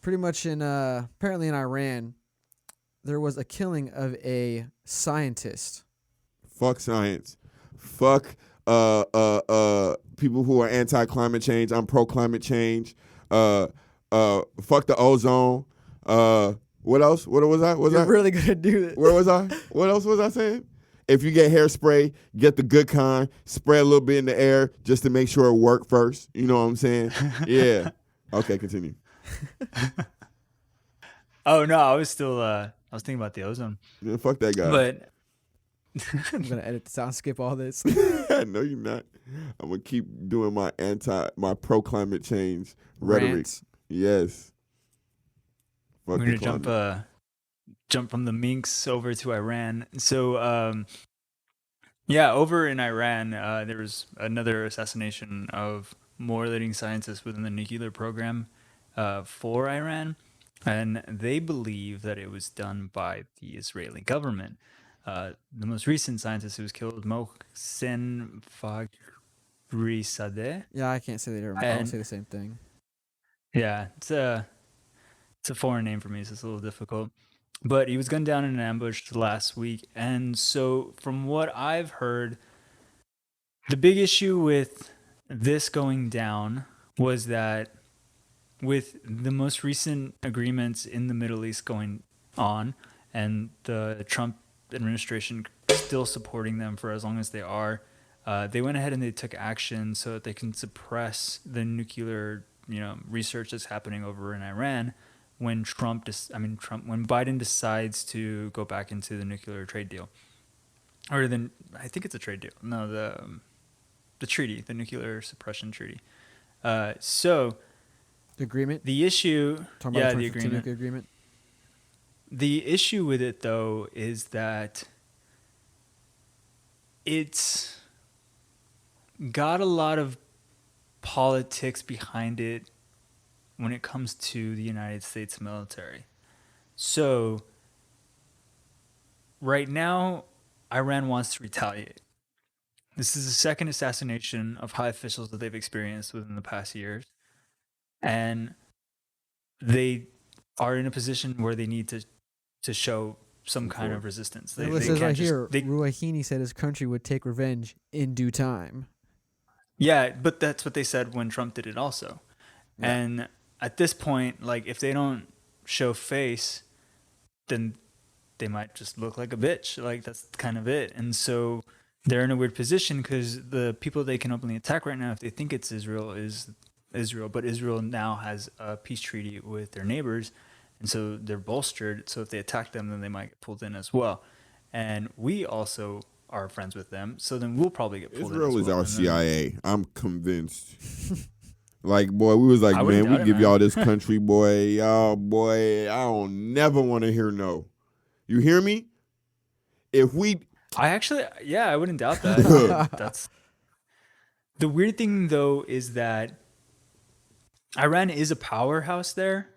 pretty much in apparently in Iran, there was a killing of a scientist. Fuck science. Fuck people who are anti-climate change. I'm pro-climate change. Fuck the ozone. What else? What was I? You're really gonna do this. Where was I? What else was I saying? If you get hairspray, get the good kind. Spray a little bit in the air just to make sure it worked first. You know what I'm saying? Yeah. Okay, continue. Oh no, I was thinking about the ozone. Yeah, fuck that guy. But I'm gonna edit this out and skip all this. No, you're not. I'm gonna keep doing my pro climate change rhetoric. Rants. Yes. Fuck we're the gonna climate. jump from the minks over to Iran. So over in Iran, there was another assassination of more leading scientists within the nuclear program for Iran, and they believe that it was done by the Israeli government. The most recent scientist who was killed, Mohsen Faghrizadeh. Yeah, I can't say that. I don't say the same thing. Yeah, it's a foreign name for me, so it's a little difficult. But he was gunned down in an ambush last week, and so from what I've heard, the big issue with this going down was that with the most recent agreements in the Middle East going on, and the Trump administration still supporting them for as long as they are, they went ahead and they took action so that they can suppress the nuclear, research that's happening over in Iran when when Biden decides to go back into the nuclear trade deal, or then I think it's a trade deal. No, the treaty, the nuclear suppression treaty. So The agreement. the issue, Talking about the 2015 agreement. nuclear agreement. The issue with it, though, is that it's got a lot of politics behind it when it comes to the United States military. So, right now, Iran wants to retaliate. This is the second assassination of high officials that they've experienced within the past years. And they are in a position where they need to show some kind of resistance. It says right here, Rouhani said his country would take revenge in due time. Yeah, but that's what they said when Trump did it also. Yeah. And at this point, like, if they don't show face, then they might just look like a bitch. Like, that's kind of it. And so they're in a weird position because the people they can openly attack right now, if they think it's Israel, is Israel. But Israel now has a peace treaty with their neighbors. And so they're bolstered. So if they attack them, then they might get pulled in as well. And we also are friends with them. So then we'll probably get pulled in as well. Israel is our CIA. I'm convinced. Like, boy, we was like, man, we give y'all this country, boy. Y'all, boy, I don't never want to hear no. You hear me? If we... I wouldn't doubt that. That's the weird thing, though, is that Iran is a powerhouse there.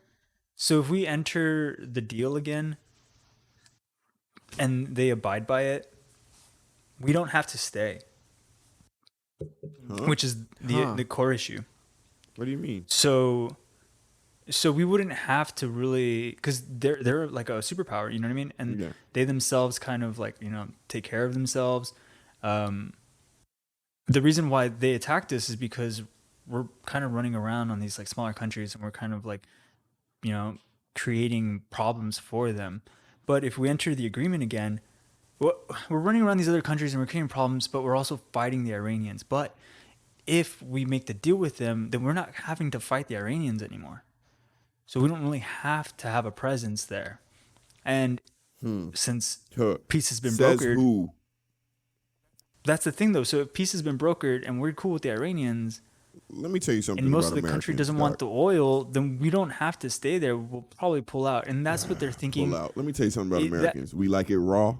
So if we enter the deal again and they abide by it, we don't have to stay, which is the core issue. What do you mean? So we wouldn't have to really, because they're like a superpower, you know what I mean? And they themselves kind of like, take care of themselves. The reason why they attacked us is because we're kind of running around on these like smaller countries, and we're kind of like, creating problems for them. But if we enter the agreement again, we're running around these other countries and we're creating problems, but we're also fighting the Iranians. But if we make the deal with them, then we're not having to fight the Iranians anymore. So we don't really have to have a presence there. And since peace has been brokered, that's the thing though. So if peace has been brokered and we're cool with the Iranians, let me tell you something. And most about of the country doesn't want the oil, then we don't have to stay there. We'll probably pull out. And that's what they're thinking. Pull out. Let me tell you something about Americans. We like it raw.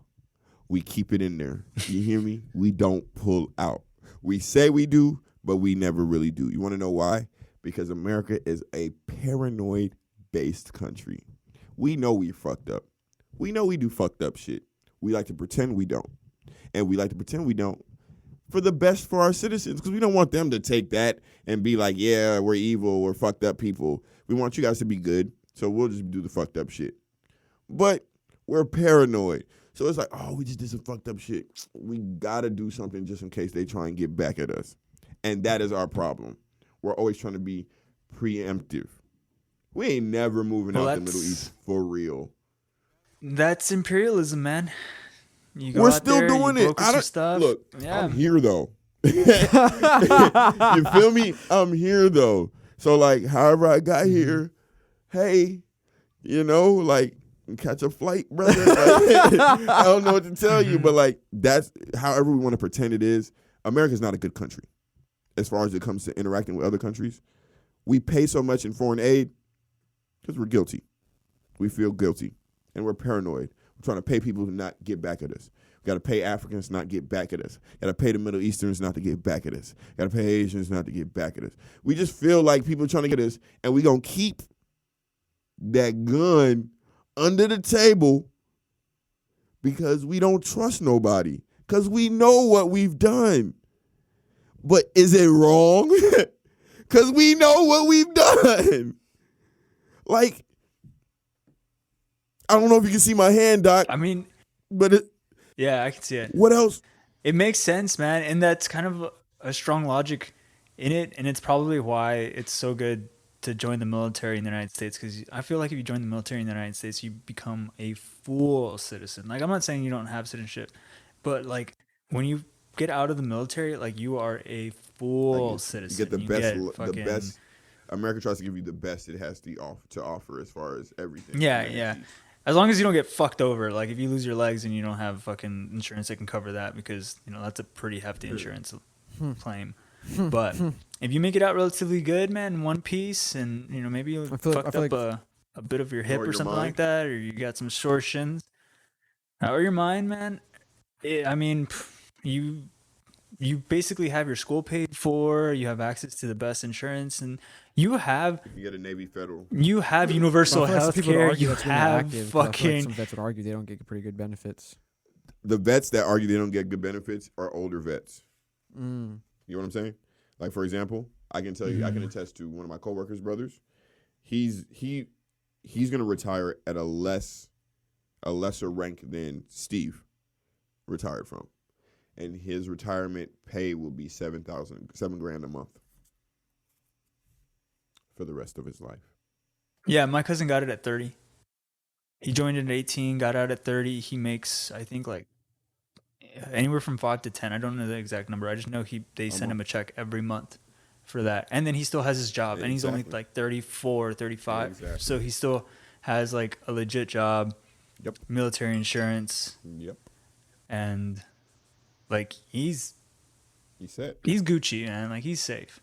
We keep it in there. You hear me? We don't pull out. We say we do, but we never really do. You want to know why? Because America is a paranoid-based country. We know we fucked up. We know we do fucked up shit. We like to pretend we don't. And we like to pretend we don't for the best for our citizens, because we don't want them to take that and be like, yeah, we're evil, we're fucked up people. We want you guys to be good. So we'll just do the fucked up shit. But we're paranoid. So it's like, oh, we just did some fucked up shit. We got to do something just in case they try and get back at us. And that is our problem. We're always trying to be preemptive. We ain't never moving out the Middle East for real. That's imperialism, man. You go We're out still there, doing you it. broker some stuff. Look, yeah. I'm here though. You feel me? I'm here though. So like, however I got here, hey, you know, like, catch a flight, brother. Like, I don't know what to tell you, but like, that's however we want to pretend it is. America's not a good country as far as it comes to interacting with other countries. We pay so much in foreign aid because we're guilty. We feel guilty and we're paranoid. We're trying to pay people to not get back at us. We got to pay Africans not get back at us. Got to pay the Middle Easterns not to get back at us. Got to pay Asians not to get back at us. We just feel like people are trying to get us, and we going to keep that gun under the table because we don't trust nobody, because we know what we've done. But is it wrong? Because we know what we've done. Like, I don't know if you can see my hand, Doc. I mean, but yeah, I can see it. What else? It makes sense, man. And that's kind of a strong logic in it. And it's probably why it's so good to join the military in the United States. Because I feel like if you join the military in the United States, you become a full citizen. Like, I'm not saying you don't have citizenship, but like when you get out of the military, like you are a full citizen. You get the best. America tries to give you the best it has to offer as far as everything. Yeah, yeah. As long as you don't get fucked over. Like if you lose your legs and you don't have fucking insurance that can cover that, because you know that's a pretty hefty insurance claim. But if you make it out relatively good, man, in one piece, and you know maybe you fucked up a bit of your hip or something like that, or you got some short shins, or your mind, man. I mean, you basically have your school paid for. You have access to the best insurance, and you get a Navy Federal. You have universal health care. You have fucking. Some vets would argue they don't get pretty good benefits. The vets that argue they don't get good benefits are older vets. Mm. You know what I'm saying? Like, for example, I can tell you, I can attest to one of my coworkers' brothers. He's gonna retire at a lesser rank than Steve retired from, and his retirement pay will be $7,000 a month for the rest of his life. Yeah, my cousin got it at 30. He joined at 18, got out at 30. He makes, I think, like anywhere from 5 to 10. I don't know the exact number. I just know they send him a check every month for that. And then he still has his job, and he's only like 34, 35. Exactly. So he still has like a legit job, military insurance. Yep. And like he's set. He's Gucci, man. Like he's safe.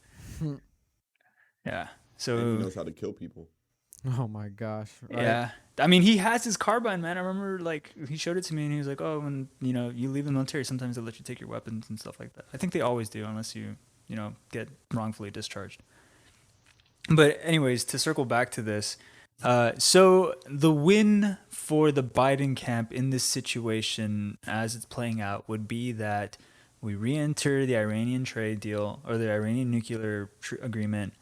Yeah. So and he knows how to kill people. Oh my gosh. Right? Yeah. I mean, he has his carbine, man. I remember like he showed it to me and he was like, "Oh, when you leave the military, sometimes they let you take your weapons and stuff like that." I think they always do unless you get wrongfully discharged. But anyways, to circle back to this, so the win for the Biden camp in this situation as it's playing out would be that we re-enter the Iranian trade deal or the Iranian nuclear agreement,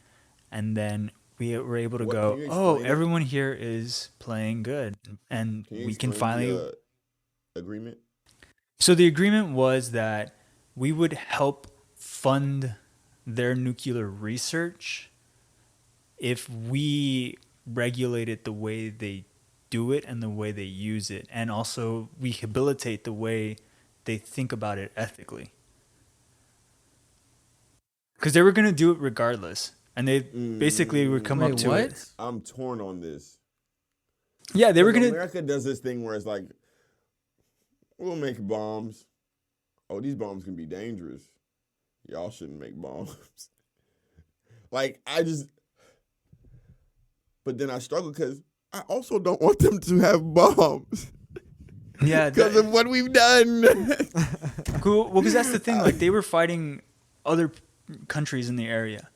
and then we were able to go, oh, everyone here is playing good, and we can finally the agreement. So the agreement was that we would help fund their nuclear research if we regulate it the way they do it and the way they use it, and also rehabilitate the way they think about it ethically. Because they were going to do it regardless. And they basically would come up to it. I'm torn on this. Yeah, they were going to... America does this thing where it's like, we'll make bombs. Oh, these bombs can be dangerous. Y'all shouldn't make bombs. Like, but then I struggle because I also don't want them to have bombs. Yeah. Because of what we've done. Cool. Well, because that's the thing. Like, they were fighting other countries in the area.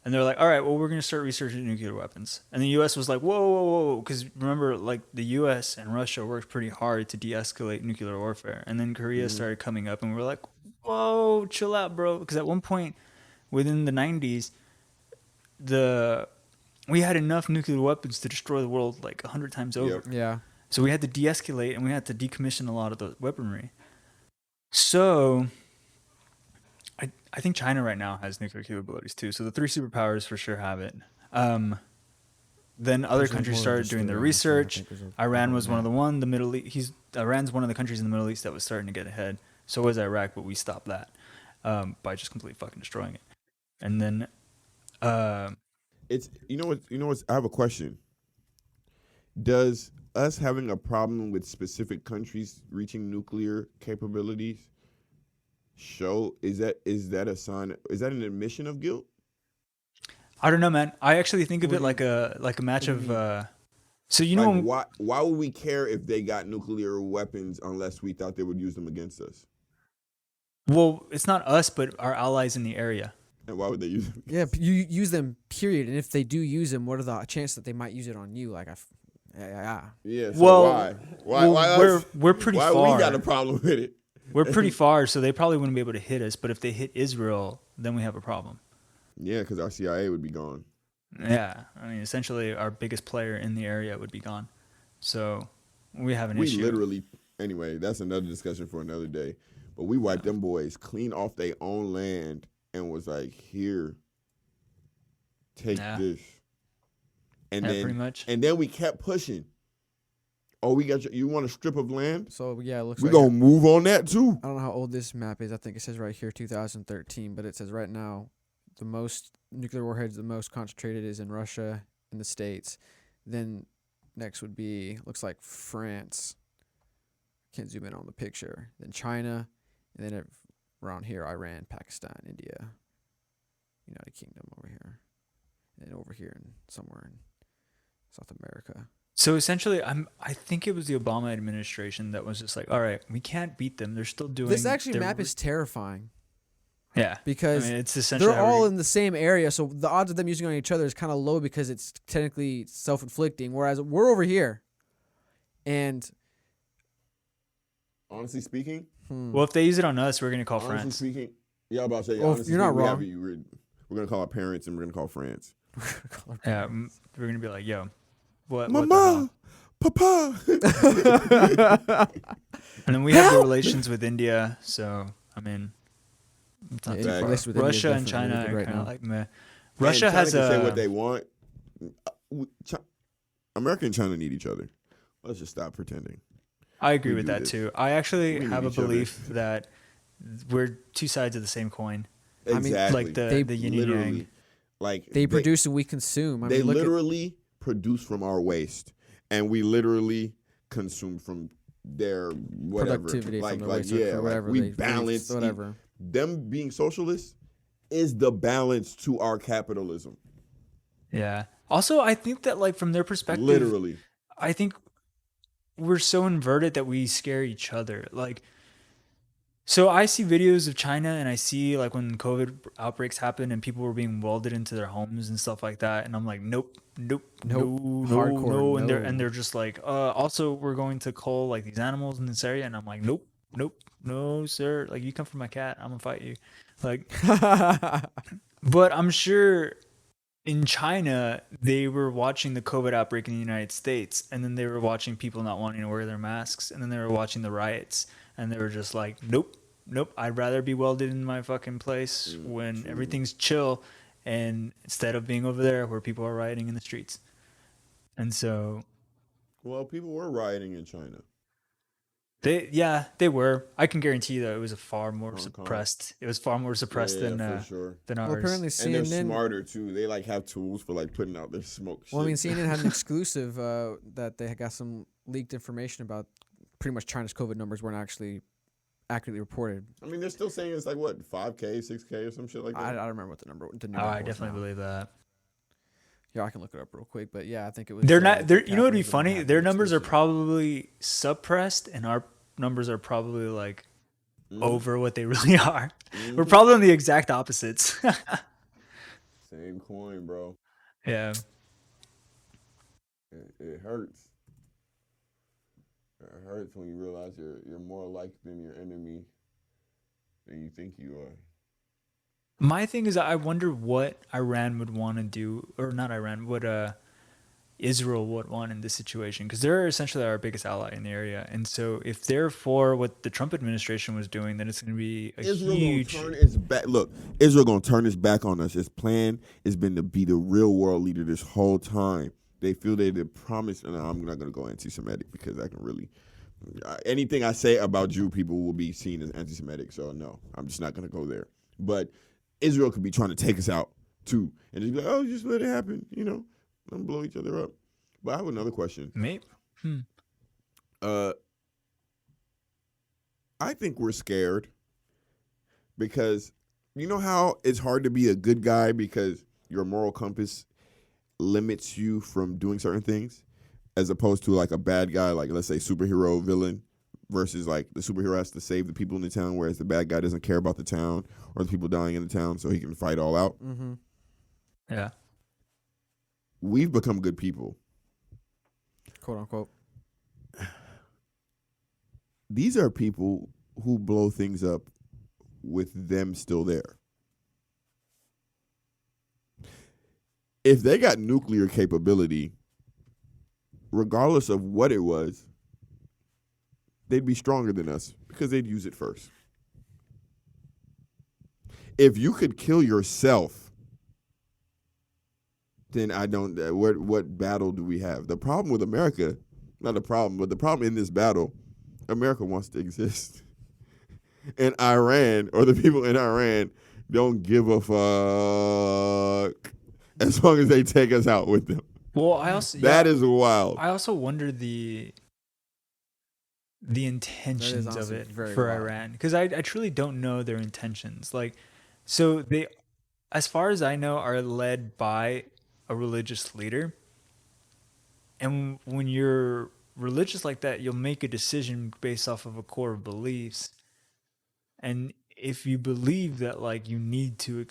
And they're like, all right, well, we're going to start researching nuclear weapons. And the U.S. was like, whoa. Because remember, like, the U.S. and Russia worked pretty hard to de-escalate nuclear warfare. And then Korea started coming up, and we're like, whoa, chill out, bro. Because at one point, within the 90s, the we had enough nuclear weapons to destroy the world like 100 times over. Yep. Yeah. So we had to de-escalate and we had to decommission a lot of the weaponry. So I think China right now has nuclear capabilities too. So the three superpowers for sure have it. Then other There's countries more started just doing their Iran, too, I research. think, is a- Iran was one of that. the one. The Middle East. Iran's one of the countries in the Middle East that was starting to get ahead. So was Iraq, but we stopped that by just completely fucking destroying it. And then, It's you know what I have a question. Does us having a problem with specific countries reaching nuclear capabilities show is that a sign, is that an admission of guilt? I don't know, man. I actually think of What it do like a match what do of. you So you know, Like why would we care if they got nuclear weapons unless we thought they would use them against us? well, it's not us, but our allies in the area. And why would they use them? Yeah, you use them, period. And if they do use them, what are the chances that they might use it on you? Yeah. Yeah, so Well, why? well, Why us? we're pretty Why far. we got a problem with it? We're pretty far, so they probably wouldn't be able to hit us. But if they hit Israel, then we have a problem. Yeah, because our CIA would be gone. Yeah, I mean, essentially, our biggest player in the area would be gone. So we have an We issue. literally, anyway, that's another discussion for another day. But we wiped them boys clean off their own land and was like, here, take Yeah. this. And Yeah, then, pretty much. And then we kept pushing. Oh, we got you want a strip of land? So yeah, it looks We're like going to move on that too. I don't know how old this map is. I think it says right here 2013, but it says right now the most nuclear warheads, the most concentrated is in Russia and the States. Then next would be, looks like France. Can't zoom in on the picture. Then China, and then around here, Iran, Pakistan, India, United Kingdom over here, and over here and somewhere in South America. So essentially, I think it was the Obama administration that was just like, all right, we can't beat them. They're still doing. This actually their map is terrifying. Yeah, because I mean, it's essentially they're all in the same area, so the odds of them using it on each other is kind of low because it's technically self-inflicting. Whereas we're over here, and Honestly speaking, Well, if they use it on us, we're gonna call honestly France. speaking, yeah, I'm about to say, Well, honestly you're not speaking, we're going to call our parents and we're going to call France. Yeah, we're gonna be like, yo, what? Mama, Papa. And then we have the relations with India, so I mean, it's not Yeah, too Exactly. far. relations with India is Russia and definitely China really good are right kind of now. like meh. And Russia China has can say a what they want. America and China need each other. Let's just stop pretending. I agree we with do that this. too. I actually We have need a each other. belief that we're two sides of the same coin. mean, Exactly. Like They the yin and yang. literally, like they produce and we consume. I They mean, look literally produce from our waste, and we literally consume from their whatever. productivity like, from the like waste yeah, or like whatever. we they balance whatever. them being socialists is the balance to our capitalism. Yeah. Also, I think that like from their perspective, Literally. I think we're so inverted that we scare each other. Like, so I see videos of China and I see like when COVID outbreaks happen and people were being welded into their homes and stuff like that. And I'm like, nope, Nope. no, Hardcore, And no. they're just like, also we're going to cull like these animals in this area. And I'm like, nope, no, sir. Like you come for my cat, I'm gonna fight you. Like, but I'm sure in China, they were watching the COVID outbreak in the United States, and then they were watching people not wanting to wear their masks, and then they were watching the riots, and they were just like, nope, I'd rather be welded in my fucking place when everything's chill, and instead of being over there where people are rioting in the streets. And so Well, people were rioting in China. they were. I can guarantee that it was far more Hong Kong. suppressed. It was far more suppressed Yeah, than for sure. than Well, ours. apparently And they're CNN. smarter too. They like have tools for like putting out their smoke. Well, I mean, shit. CNN had an exclusive that they had got some leaked information about pretty much China's COVID numbers weren't actually accurately reported. I mean, they're still saying it's like what 5K, 6K, or some shit like I that. don't remember what the number. I definitely believe that. Yeah, I can look it up real quick, but yeah, I think it was. They're not. They're. You know what'd be Catherine's gonna funny? have Their an numbers are exclusive. probably suppressed, and our numbers are probably like Mhm. over what they really are. Mhm. We're probably on the exact opposites. Same coin, bro. Yeah. It hurts. It hurts when you realize you're more alike than your enemy than you think you are. My thing is, I wonder what Iran would want to do, or not Iran, what Israel would want in this situation, because they're essentially our biggest ally in the area. And so, if they're for what the Trump administration was doing, then it's going to be a Israel gonna huge. turn its back. Look, Israel gonna turn its back on us. Its plan has been to be the real world leader this whole time. They feel they promise, and I'm not gonna go anti-Semitic because I can really anything I say about Jew people will be seen as anti-Semitic. So no, I'm just not gonna go there. But Israel could be trying to take us out too, and just be like, oh, just let it happen. Let them blow each other up. But I have another question. Maybe. I think we're scared because you know how it's hard to be a good guy because your moral compass limits you from doing certain things, as opposed to like a bad guy, like let's say superhero villain, versus like the superhero has to save the people in the town, whereas the bad guy doesn't care about the town or the people dying in the town, so he can fight all out. Mm-hmm. Yeah. We've become good people. Quote unquote. These are people who blow things up with them still there. If they got nuclear capability, regardless of what it was, they'd be stronger than us because they'd use it first. If you could kill yourself, then I don't. What battle do we have? The problem with America, not the problem, but the problem in this battle, America wants to exist. And Iran, or the people in Iran, don't give a fuck as long as they take us out with them. Well, I also That is wild. I also wonder the intentions of honestly it very for wild. Iran, because I truly don't know their intentions. Like, so they, as far as I know, are led by a religious leader. And when you're religious like that, you'll make a decision based off of a core of beliefs. And if you believe that, like, you need to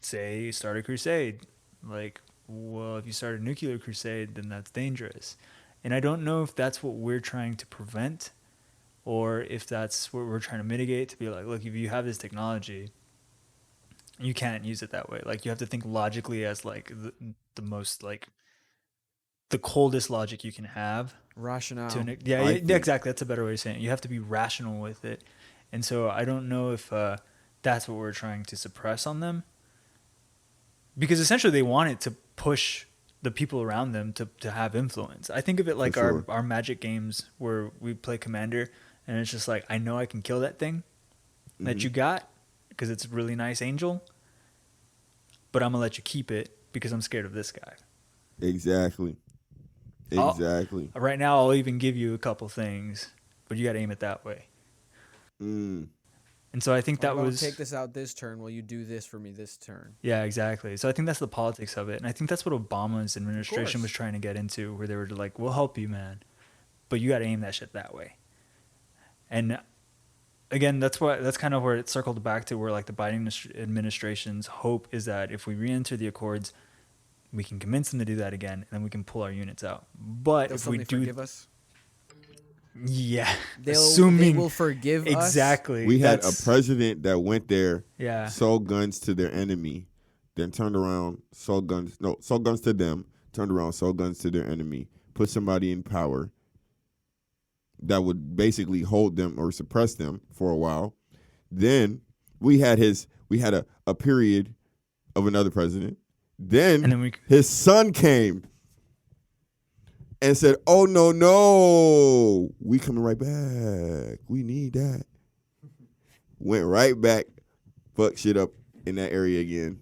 say start a crusade, like, well, if you start a nuclear crusade, then that's dangerous. And I don't know if that's what we're trying to prevent, or if that's what we're trying to mitigate, to be like, look, if you have this technology, you can't use it that way. Like, you have to think logically, as like the most, like, the coldest logic you can have. Rationale. Yeah, I think- exactly. That's a better way of saying it. You have to be rational with it. And so I don't know if that's what we're trying to suppress on them. Because essentially they want it to push the people around them to have influence. I think of it like sure. our Magic games where we play Commander, and it's just like, I know I can kill that thing that you got because it's a really nice angel, but I'm going to let you keep it because I'm scared of this guy. Exactly. Right now, I'll even give you a couple things, but you got to aim it that way. And so I think that was, take this out this turn. Will you do this for me this turn? yeah, exactly. So I think that's the politics of it. And I think that's what Obama's administration was trying to get into, where they were like, we'll help you, man, but you got to aim that shit that way. And again, that's kind of where it circled back to, where like the Biden administration's hope is that if we re-enter the Accords, we can convince them to do that again, and then we can pull our units out. But if we do, forgive us, yeah, they assuming will forgive us. exactly. We had a president that went there, yeah, sold guns to their enemy, then turned around, sold guns to them, turned around, sold guns to their enemy, put somebody in power that would basically hold them or suppress them for a while. Then we had a period of another president. Then his son came and said, oh, no, we coming right back. We need that. Went right back, fucked shit up in that area again.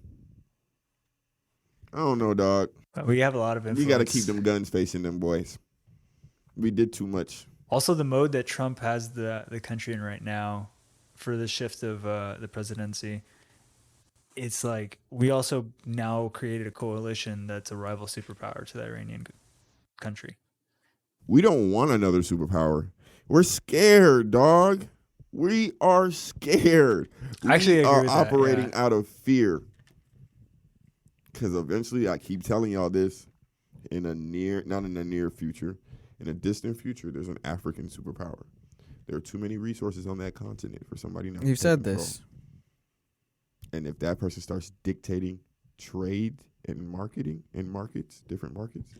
I don't know, dog. We have a lot of influence. We got to keep them guns facing them boys. We did too much. Also, the mode that Trump has the country in right now for the shift of the presidency, it's like we also now created a coalition that's a rival superpower to the Iranian country. We don't want another superpower. We're scared, dog. We are scared. Actually, we I agree are with that, operating yeah. out of fear. Because eventually, I keep telling y'all this, not in the near future, in a distant future, there's an African superpower. There are too many resources on that continent for somebody not. You've said this. And if that person starts dictating trade and marketing in markets, different markets,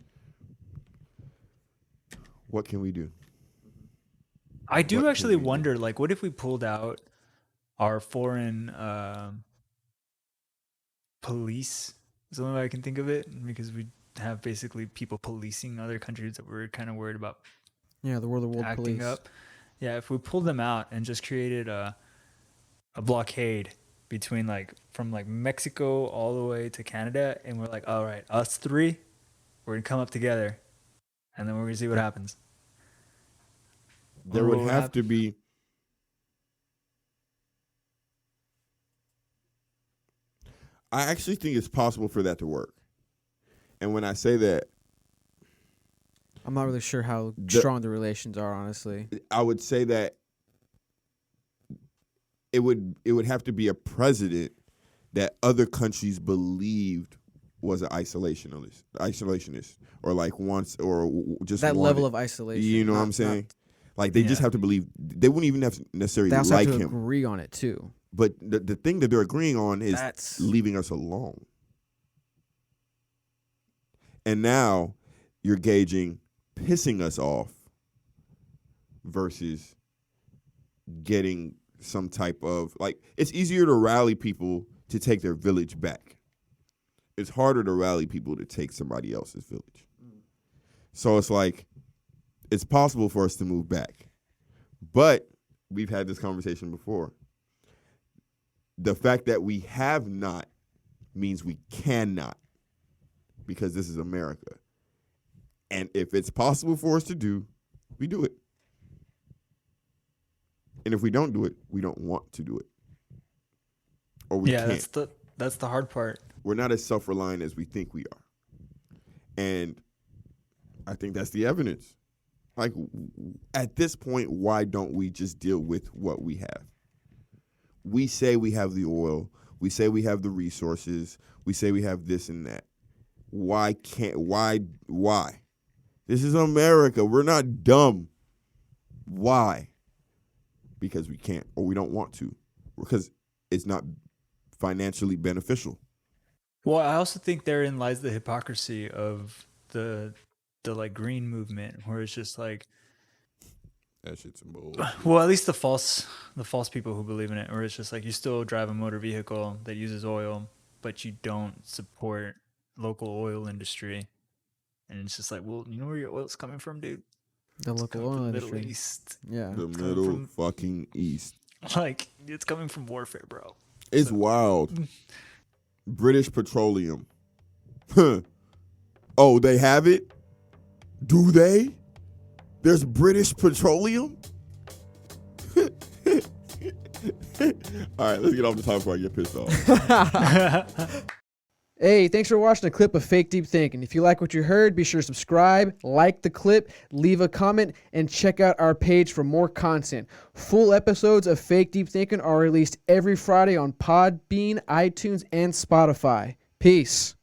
what can we do? I do What actually can we do? wonder, like, what if we pulled out our foreign police? Is the only way I can think of it, because we have basically people policing other countries that we're kind of worried about Yeah, the world acting police. up. Yeah, if we pulled them out and just created a blockade between from Mexico all the way to Canada, and we're like, all right, us three, we're gonna come up together, and then we're gonna see what happens. There would have to be. I actually think it's possible for that to work. And when I say that, I'm not really sure how strong the relations are, honestly. I would say that it would have to be a president that other countries believed was an isolationist, or like once, or just that wanted, level of isolation. You know what I'm saying? Like they just have to believe. They wouldn't even have to necessarily they also like have to him. agree on it too. But the thing that they're agreeing on is leaving us alone. And now you're gauging pissing us off versus getting some type of, like, it's easier to rally people to take their village back. It's harder to rally people to take somebody else's village. So it's like, it's possible for us to move back. But we've had this conversation before. The fact that we have not means we cannot, because this is America. And if it's possible for us to do, we do it. And if we don't do it, we don't want to do it. Or we can't. That's the hard part. We're not as self-reliant as we think we are. And I think that's the evidence. Like, at this point, why don't we just deal with what we have? We say we have the oil. We say we have the resources. We say we have this and that. Why? This is America. We're not dumb. Why? Because we can't, or we don't want to, because it's not financially beneficial. Well, I also think therein lies the hypocrisy of the like green movement, where it's just like, that shit's some bullshit. Well, at least the false people who believe in it, where it's just like, you still drive a motor vehicle that uses oil, but you don't support local oil industry. And it's just like, well, you know where your oil's coming from, dude? The local oil industry. Middle East. Yeah. The Middle fucking East. Like, it's coming from warfare, bro. It's wild. British Petroleum. Oh, they have it? Do they? There's British Petroleum? All right, let's get off the top before I get pissed off. Hey, thanks for watching a clip of Fake Deep Thinking. If you like what you heard, be sure to subscribe, like the clip, leave a comment, and check out our page for more content. Full episodes of Fake Deep Thinking are released every Friday on Podbean, iTunes, and Spotify. Peace.